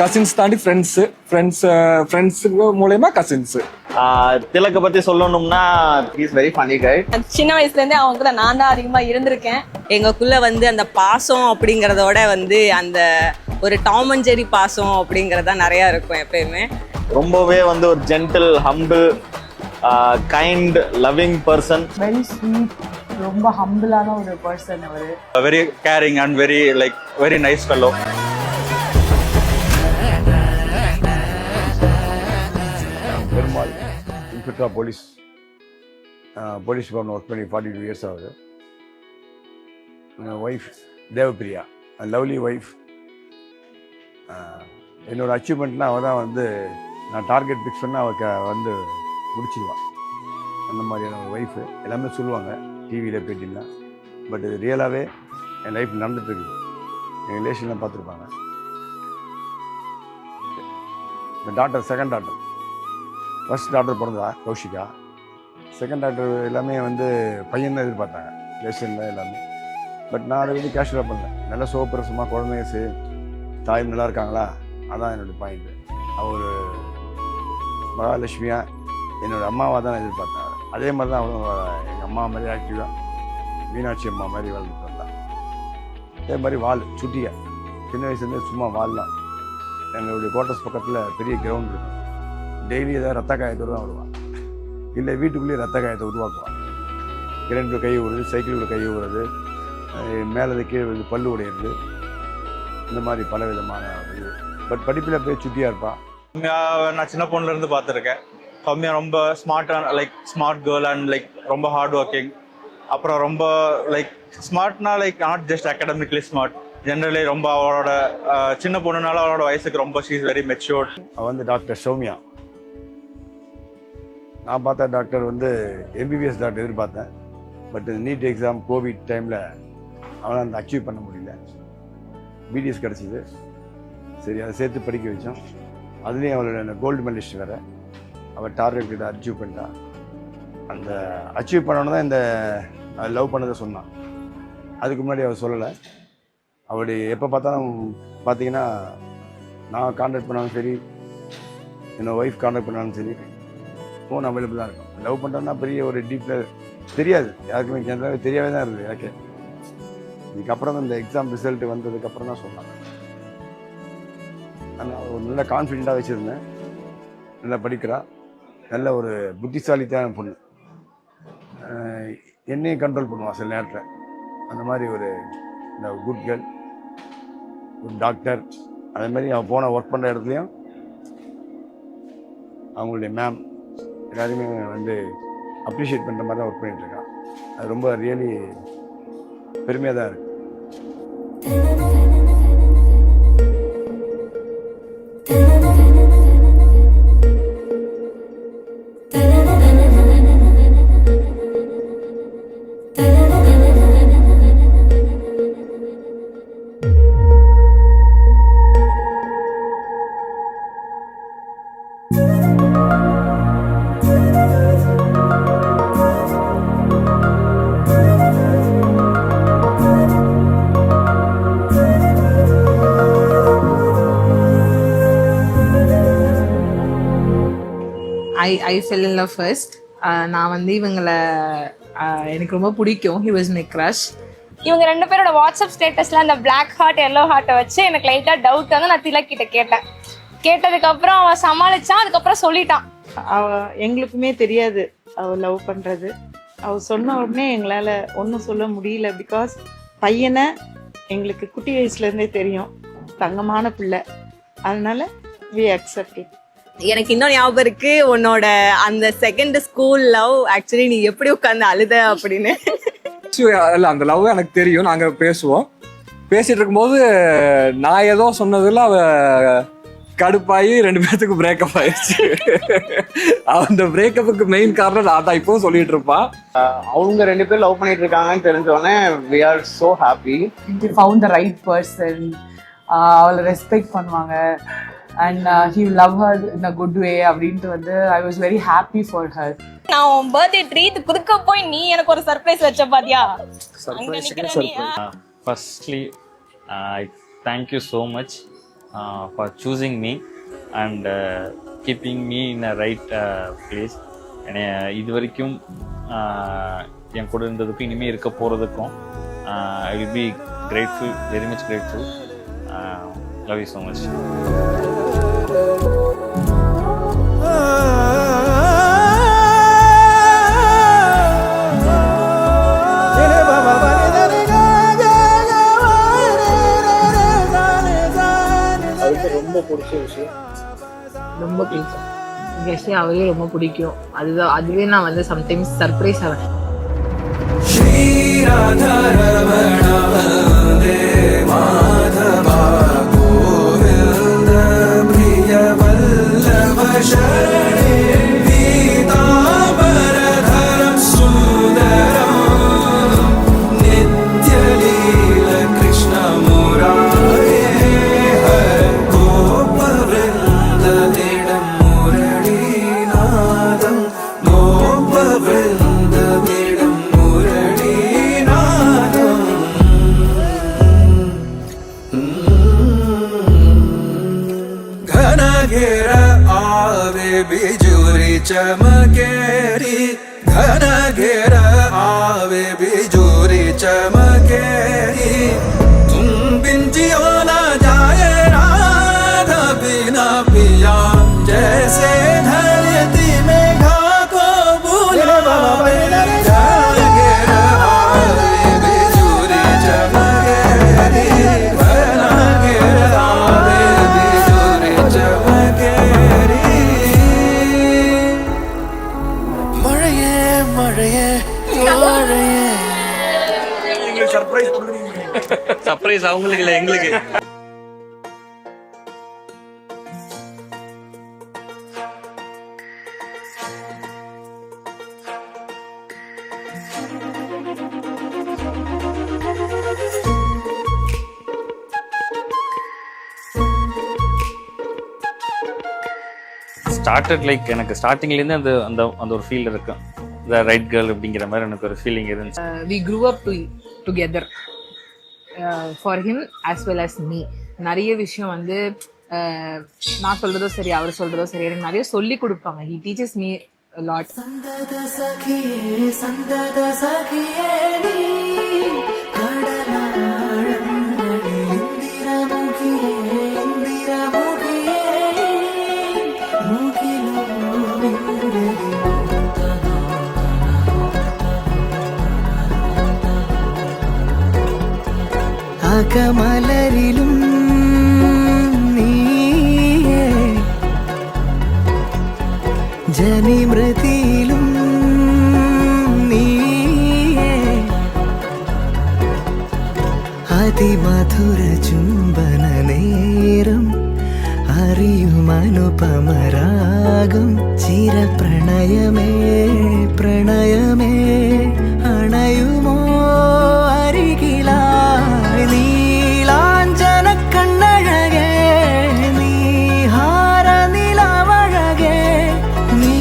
Cousins தாண்டி friends மூலயமா cousins. திலக்க பத்தி சொல்லணும்னா இஸ் வெரி ஃபன்னி கை. சின்ன வயசுல இருந்தே அவங்க கூட நான் தான் அதிகமா இருந்திருக்கேன். எங்களுக்குள்ள அந்த பாசம் அப்படிங்கறதோட அந்த ஒரு டாம் அண்ட் ஜெரி பாசம் அப்படிங்கறதா நிறைய இருக்கும் எப்பயுமே. ரொம்பவே ஒரு gentle, humble, kind, loving person. Very sweet, ரொம்ப ஹம்பிளான ஒரு பர்சன் அவரு. Very carrying and very nice fellow. Perumal inspector police department work பண்ணி 42 years ஆகுது. Wife Devapriya, lovely wife. என்னோட அச்சீவ்மெண்ட்னா அவள் தான் நான் டார்கெட் ஃபிக்ஸ் பண்ணால் அவள் முடிச்சிடுவாள். அந்த மாதிரியான ஒரு ஒய்ஃபு எல்லாமே சொல்லுவாங்க டிவியில் பேட்டிலாம். பட் இது ரியலாகவே என் லைஃப் நடந்துட்டுருக்குது. என் ரிலேஷன்லாம் பார்த்துருப்பாங்க. என் daughter, second daughter, first daughter பிறந்தா கௌஷிகா. செகண்ட் டாக்டர் எல்லாமே பையன் தான் எதிர்பார்த்தாங்க ரிலேஷனில் எல்லாமே. பட் நான் அதை கேஷுவலாக பண்ணேன். நல்லா சோப்பரசமாக குழந்தைங்க தாயும் நல்லா இருக்காங்களா, அதான் என்னோடய பாயிண்ட்டு. அவர் மகாலட்சுமியாக என்னோடய அம்மாவாக தான் எதிர்பார்த்தாங்க. அதே மாதிரி தான் அவரும் எங்கள் அம்மா மாதிரி ஆக்டிவாக மீனாட்சி அம்மா மாதிரி வளர்ந்துட்டு வந்தான். அதே மாதிரி வால் சுட்டியை சின்ன வயசுலேருந்து சும்மா வால்லாம். எங்களுடைய குவார்ட்டர்ஸ் பக்கத்தில் பெரிய கிரவுண்ட் இருக்கும். டெய்லி ஏதாவது ரத்த காயத்தோடு தான் வருவான். இல்லை வீட்டுக்குள்ளேயே ரத்த காயத்தை உருவாக்குவான். கிரைண்டர் கை விடுறது, சைக்கிளோட கை விடுறது, மேலே கீழே விழுது, பல்லு உடையிறது, இந்த மாதிரி பல விதமான இது. பட் படிப்பில் போய் சுட்டியாக இருப்பான். நான் சின்ன பொண்ணுலேருந்து பார்த்துருக்கேன். கம்மியா ரொம்ப ஸ்மார்ட்டான ஸ்மார்ட் கேர்ள் அண்ட் ரொம்ப ஹார்ட் ஒர்க்கிங். அப்புறம் ரொம்ப ஸ்மார்ட்னா not just academically smart, generally ரொம்ப அவளோட சின்ன பொண்ணுனால அவளோட வயசுக்கு ரொம்ப ஷீ இஸ் வெரி மெச்சூர்ட். அவன் டாக்டர் சௌமியா. நான் பார்த்த டாக்டர் எம்பிபிஎஸ் டாக்டர் எதிர்பார்த்தேன். பட் நீட் எக்ஸாம் கோவிட் டைமில் அவனை அச்சீவ் பண்ண முடியல. பிடிஎஸ் கிடச்சிது. சரி, அதை சேர்த்து படிக்க வச்சோம். அதுலேயும் அவளோட கோல்டு மெடலிஸ்ட் வேறு. அவள் டார்கெட் கிட்ட அச்சீவ் பண்ணிட்டான். அந்த அச்சீவ் பண்ணோன்னு தான் இந்த லவ் பண்ணதை சொன்னான். அதுக்கு முன்னாடி அவள் சொல்லலை. அப்படி எப்போ பார்த்தாலும் பார்த்தீங்கன்னா நான் கான்டாக்ட் பண்ணாலும் சரி, என்னோடய ஒய்ஃப் கான்டாக்ட் பண்ணாலும் சரி, ஃபோன் அவைலபிள் தான் இருக்கும். லவ் பண்ணுறோன்னா பெரிய ஒரு டீப்பில் தெரியாது யாருக்குமே, ஜென்ரலாகவே தெரியாவே தான் இருக்குது எனக்கு. இதுக்கப்புறம் தான் இந்த எக்ஸாம் ரிசல்ட் வந்ததுக்கப்புறம் தான் சொன்னாங்க. நான் ஒரு நல்ல கான்ஃபிடெண்ட்டாக வச்சுருந்தேன். நல்லா படிக்கிறா, நல்ல ஒரு புத்திசாலித்தான பொண்ணு. என்னையும் கண்ட்ரோல் பண்ணுவான் சில நேரத்தில். அந்த மாதிரி ஒரு குட் கேர்ள், குட் டாக்டர். அதே மாதிரி அவன் போன ஒர்க் பண்ணுற இடத்துலையும் அவங்களுடைய மேம் எல்லாருமே அப்ரிஷியேட் பண்ணுற மாதிரி தான் ஒர்க் பண்ணிகிட்ருக்கான். அது ரொம்ப ரியலி பெருமையாக தான் இருக்குது. I fell in love first. நான் இவங்களை எனக்கு ரொம்ப பிடிக்கும். He was my crush. இவங்க ரெண்டு பேரோட வாட்ஸ்அப் ஸ்டேட்டஸ்ல அந்த பிளாக் ஹார்ட் எல்லோ ஹார்ட்டை வச்சு எனக்கு லைட்டா டவுட் நான் திலக் கிட்ட கேட்டேன். கேட்டதுக்கு அப்புறம் அவன் சமாளிச்சான். அதுக்கப்புறம் சொல்லிட்டான். எங்களுக்குமே தெரியாது அவ லவ் பண்றது. அவ சொன்ன உடனே எங்களால ஒன்றும் சொல்ல முடியல. பிகாஸ் பையனை எங்களுக்கு குட்டி வயசுல இருந்தே தெரியும், தங்கமான பிள்ளை. அதனால we accept it. எனக்கு இன்னும் ஞாபகம் இருக்கு உன்னோட அந்த செகண்ட் ஸ்கூல் லவ். ஆக்சுவலி நீ எப்படி உட்காந்து அழுத அப்படின்னு. இல்லை, அந்த லவ் எனக்கு தெரியும். நாங்கள் பேசுவோம். பேசிட்டு இருக்கும்போது நான் ஏதோ சொன்னதில் அவ கடுப்பாகி 2 பேர்த்துக்கு பிரேக்கப் ஆயிடுச்சு. அந்த பிரேக்கப்புக்கு மெயின் காரணம் நான் தான் இப்பவும் சொல்லிட்டு இருப்பான். அவங்க 2 பேரும் லவ் பண்ணிட்டு இருக்காங்கன்னு தெரிஞ்சோடனே we are so happy. They found the right person. அவளை ரெஸ்பெக்ட் பண்ணுவாங்க. And he will love her in a good way. அப்படின்ட்டு I was very happy for her. நான் உன் பர்த்டே ட்ரீட் குடுக்க போய் நீ எனக்கு ஒரு சர்ப்ரைஸ் வச்ச பாத்தியா? Firstly, I thank you so much. for choosing me and keeping me in a right place. இது வரைக்கும் என் கூட இருந்ததுக்கும் இனிமேல் இருக்க போகிறதுக்கும் I will be grateful, very much grateful. Love you so much. ரொம்ப பிடிச்ச விஷயம் ரொம்ப பிடிக்கும் கெஸ்ட் அவரே ரொம்ப பிடிக்கும். அதுவே நான் வந்து சம்டைம்ஸ் சர்ப்ரைஸ் ஆவேன். चमकेरी घन घेर आवे बिजूरी चमकेरी तुम बिन जियो ना जाए राधा बिना पिया जैसे धरती में घा को बुलावे घन घेर आवे बिजूरी चमकेरी घन घेर आवे बिजूरी चमकेरी சர்ப்ரைஸ் அவங்களுக்கு இல்லை, எங்களுக்கு. ஸ்டார்டட் லைக் எனக்கு ஸ்டார்டிங்லேருந்து அந்த அந்த அந்த ஒரு ஃபீல் இருக்கு. த ரைட் கேர்ள் அப்படிங்கிற மாதிரி எனக்கு ஒரு ஃபீலிங் இருந்துச்சு. We grew up together for him as well as me. நிறைய விஷயம் வந்து நான் சொல்றதோ சரி அவர் சொல்றதோ சரி எனக்கு நிறைய சொல்லி கொடுப்பாங்க. He teaches me lot. അകമലരിലും നീയേ ജനിമൃതിയിലും നീയേ അതിമധുര ചുംബന നേരം അറിയും അനുപമരാഗം ചിരപ്രണയമേ പ്രണയമേ അണയുമോ അരികിലായി നീലാഞ്ജന കണ്ണഴകേ നീഹാര നിലവഴകേ നീ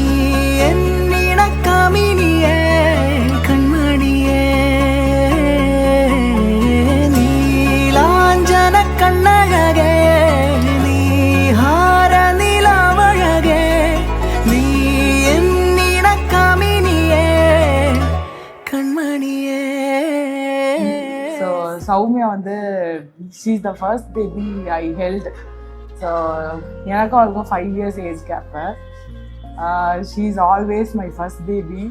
എന്നിണ കമിനിയേ കൺമണിയേ നീലാഞ്ജന കണ്ണഴകേ നീഹാര നിലവഴകേ നീ എന്നിണ കമിനിയേ കൺമണിയേ. ஸோ சௌமியா வந்து she is the first baby I held. So எனக்கும் அவளுக்கும் 5 years age gap. She is always my first baby.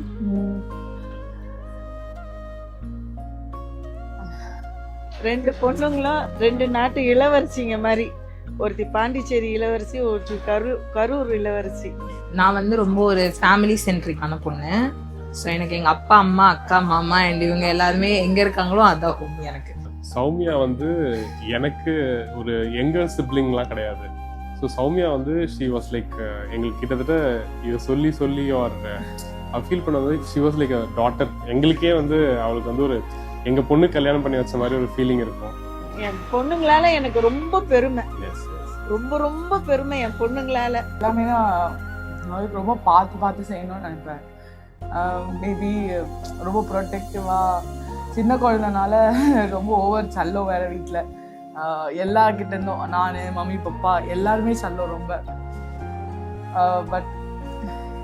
ரெண்டு பொண்ணுங்களும் 2 நாட்டு இளவரசிங்க மாதிரி. ஒருத்தி பாண்டிச்சேரி இளவரசி, ஒருத்தி கரூர் இளவரசி. நான் வந்து ரொம்ப ஒரு ஃபேமிலி சென்ட்ரிக்கான பொண்ணு. ஸோ எனக்கு எங்கள் அப்பா அம்மா அக்கா மாமா அண்ட் இவங்க எல்லாருமே எங்கே இருக்காங்களோ அதான் ஹோம் எனக்கு. சௌமியா வந்து எனக்கு ஒரு யங்கர் சிப்ளிங்லாம் கிடையாது. ஸோ சௌமியா வந்து ஷி வாஸ் லைக் எங்களுக்கு கிட்டத்தட்ட இதை சொல்லி சொல்லி ஃபீல் பண்ணது ஷி வாஸ் லைக் டாட்டர். எங்களுக்கே வந்து அவளுக்கு வந்து ஒரு எங்கள் பொண்ணு கல்யாணம் பண்ணி வச்ச மாதிரி ஒரு ஃபீலிங் இருக்கும். என் பொண்ணுங்களால எனக்கு ரொம்ப பெருமை, ரொம்ப ரொம்ப பெருமை என் பொண்ணுங்களால. எல்லாமே நான் ரொம்ப பார்த்து செய்யணும்னு நினைப்பேன். மேபி ரொம்ப ப்ரொடெக்டிவாக, சின்ன குழந்தைனால ரொம்ப ஓவர் சல்லோ வேறு வீட்டில். எல்லார்கிட்ட இருந்தும் நான், மம்மி, பப்பா எல்லாருமே செல்லம் ரொம்ப. பட்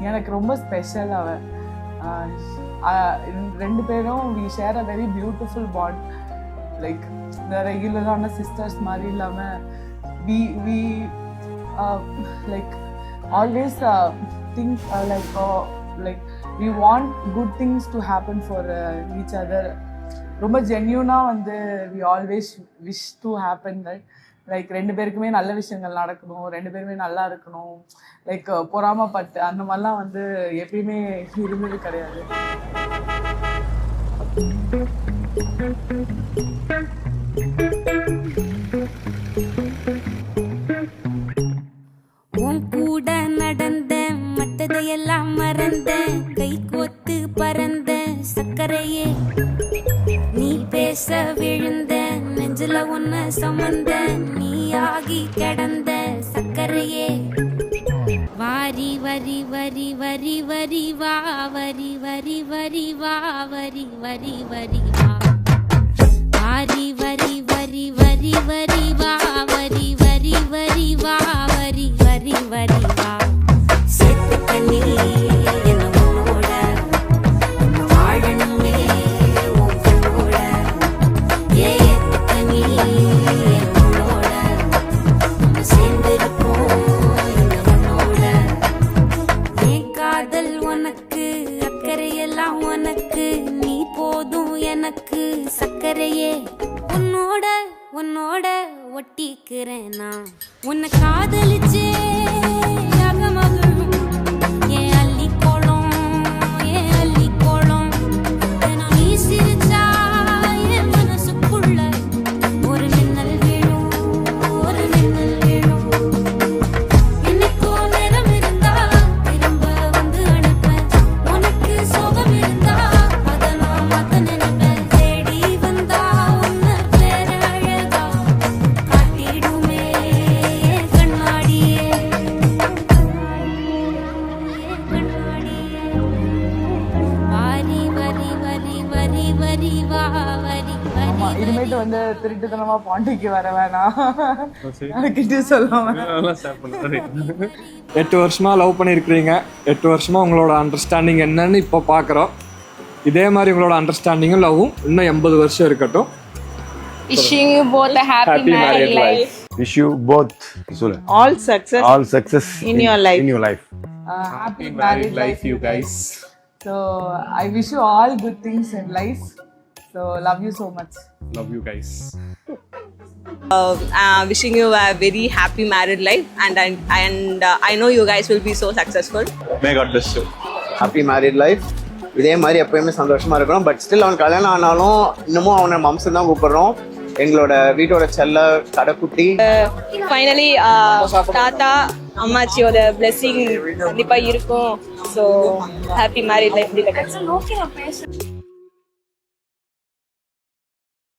எனக்கு ரொம்ப ஸ்பெஷல் அவ. ரெண்டு பேரும் we share a very beautiful bond. Like இந்த ரெகுலரான சிஸ்டர்ஸ் மாதிரி இல்லாமல் we like always think like we want good things to happen for each other. ரொம்ப ஜென்யூனாக வந்து we always wish to happen that. Like ரெண்டு பேருக்குமே நல்ல விஷயங்கள் நடக்கணும், ரெண்டு பேருமே நல்லா இருக்கணும். லைக் பொறாமப்பட்டு அந்த மாதிரிலாம் வந்து எப்பயுமே இருந்தது கிடையாது. உன் கூட நடந்த மற்றதையெல்லாம் மறந்த கை கோத்து பறந்த சக்கரையே நீ பேச விழுந்த நெஞ்சில ஒன்ன சமந்த நீயாகி கிடந்த சக்கரையே வாரி வரி வரி வரி வரி வா வரி வரி வரி வா வரி வரி வரி வா வாரி வரி வரி வரி வரி வா வரி வரி வரி வா வரி வரி வரி வா செத்து கண்ணி என்ன உன்னோட வாழணுமே உன் கண்ணோட ஏத்து கண்ணி என்ன உன்னோட நம்ம சேர்ந்திருப்போம் இந்த உன்னோட என் காதல் உனக்கு அக்கறையெல்லாம் உனக்கு நீ போதும் எனக்கு சக்கரையே உன்னோட உன்னோட ஒட்டிக்கிறேன் நான் உன்னை காதலிச்சே அகமகளும் என் அள்ளி கோலம் என் அள்ளி கோலம் நீ சிரிச்சா என் மனசுக்குள்ள ஒரு மின்னல் வீழும் ஒரு மின்னல் வீழும் என்னைக்கோ நேரம் இருந்தா திரும்ப வந்து அனுப்பேன் உனக்கு சோகம் இருந்தா அதை நான் மாத்த நினைப்பேன் தேடி வந்தா உன்னை வேற அழகா காட்டிடுமே கண்ணாடியே வாரி வரி வரி வரி வரி வா வரி ஆமா, வரி இனிமேட்டு வந்து திருட்டுத்தனமா பாண்டிக்கு வர வேணாம். யார்கிட்டயும் சொல்லாம 8 வருஷமா லவ் பண்ணியிருக்கிறீங்க. 8 வருஷமா உங்களோட அண்டர்ஸ்டாண்டிங் என்னன்னு இப்போ பார்க்குறோம். இதே மாதிரி உங்களோட அண்டர்ஸ்டாண்டிங்கும் லவ்வும் இன்னும் 80 வருஷம் இருக்கட்டும். Wishing you both a happy married life. Wish you both சொல்லு all success all success in your life. In your life. Happy married life, you guys. So I wish you all good things in life. So love you so much. Love you guys. Wishing you a very happy married life, and I know you guys will be so successful. May God bless you. Happy married life. இதே மாதிரி எப்பயுமே சந்தோஷமா இருக்கணும். But still அவன் கல்யாணம் ஆனாலும் இன்னமும் அவனை மம்சன் தான் கூப்பிடுறோம். எங்களோட வீட்டோட செல்ல கடைக்குட்டி. ஃபைனலி தாத்தா அம்மாச்சியோட பிளெஸிங் கண்டிப்பா இருக்கும். So happy married life.